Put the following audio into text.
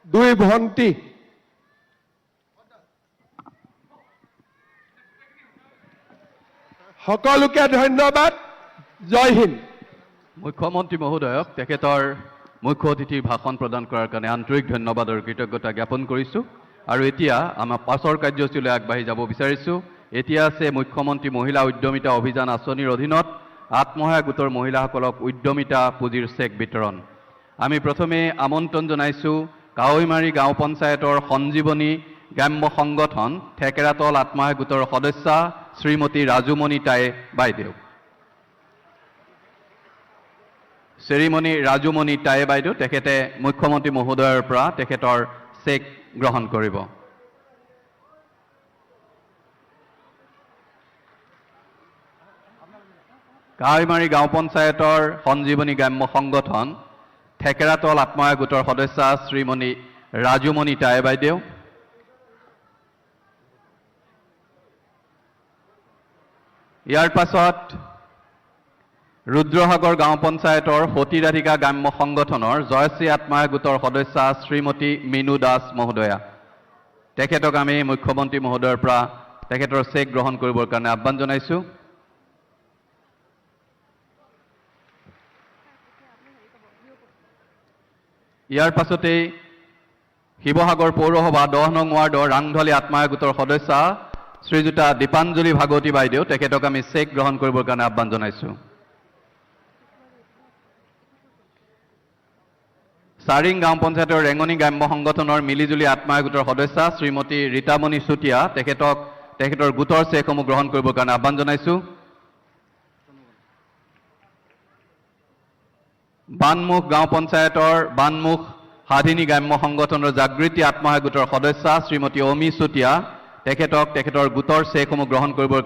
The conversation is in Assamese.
দুই ভণ্টি সকলোকে ধন্যবাদ জয় হিন্দ মুখ্যমন্ত্ৰী মহোদয়ক তেখেতৰ মুখ্য অতিথিৰ ভাষণ প্ৰদান কৰাৰ কাৰণে আন্তৰিক ধন্যবাদ আৰু কৃতজ্ঞতা জ্ঞাপন কৰিছোঁ আৰু এতিয়া আমাৰ পাছৰ কাৰ্যসূচীলৈ আগবাঢ়ি যাব বিচাৰিছোঁ এতিয়া আছে মুখ্যমন্ত্ৰী মহিলা উদ্যমিতা অভিযান আঁচনিৰ অধীনত আত্মসহায়ক গোটৰ মহিলাসকলক উদ্যমিতা পুঁজিৰ চেক বিতৰণ আমি প্ৰথমে আমন্ত্ৰণ জনাইছোঁ কাৱৈমাৰী গাঁও পঞ্চায়তৰ সঞ্জীৱনী গ্ৰাম্য সংগঠন ঠেকেৰাতল আত্মসহায়ক গোটৰ সদস্যা শ্ৰীমতী ৰাজুমণি টাই বাইদেউ শ্ৰীমণি ৰাজুমণি টাই বাইদেউ তেখেতে মুখ্যমন্ত্ৰী মহোদয়ৰ পৰা তেখেতৰ চেক গ্ৰহণ কৰিব কাৱৈমাৰী গাঁও পঞ্চায়তৰ সঞ্জীৱনী গ্ৰাম্য সংগঠন ঠেকেৰাতল আত্মসহায়ক গোটৰ সদস্যা শ্ৰীমণি ৰাজুমণি টাই বাইদেউ ইয়াৰ পাছত ৰুদ্ৰসাগৰ গাঁও পঞ্চায়তৰ সতীৰাধিকা গ্ৰাম্য সংগঠনৰ জয়শ্ৰী আত্মসহায়ক গোটৰ সদস্যা শ্ৰীমতী মিনু দাস মহোদয়া তেখেতক আমি মুখ্যমন্ত্ৰী মহোদয়ৰ পৰা তেখেতৰ চেক গ্ৰহণ কৰিবৰ কাৰণে আহ্বান জনাইছোঁ ইয়াৰ পাছতেই শিৱসাগৰ পৌৰসভা 10 নং ৱাৰ্ডৰ ৰাংঢলী আত্মসহায়ক গোটৰ সদস্যা শ্ৰীযুতা দীপাঞ্জলি ভাগৱতী বাইদেউ তেখেতক আমি চেক গ্ৰহণ কৰিবৰ কাৰণে আহ্বান জনাইছোঁ চাৰিং গাঁও পঞ্চায়তৰ ৰেঙনি গ্ৰাম্য সংগঠনৰ মিলিজুলি আত্মসহায়ক গোটৰ সদস্যা শ্ৰীমতী ৰীতামণি চুতীয়া তেখেতৰ গোটৰ চেকসমূহ গ্ৰহণ কৰিবৰ কাৰণে আহ্বান জনাইছোঁ বানমুখ গাঁও পঞ্চায়তৰ বানমুখ সাধিনী গ্ৰাম্য সংগঠনৰ জাগৃতি আত্মসহায়ক গোটৰ সদস্যা শ্ৰীমতী অমি চুতীয়া তেখেতৰ গোটৰ চেকসমূহ গ্ৰহণ কৰিবৰ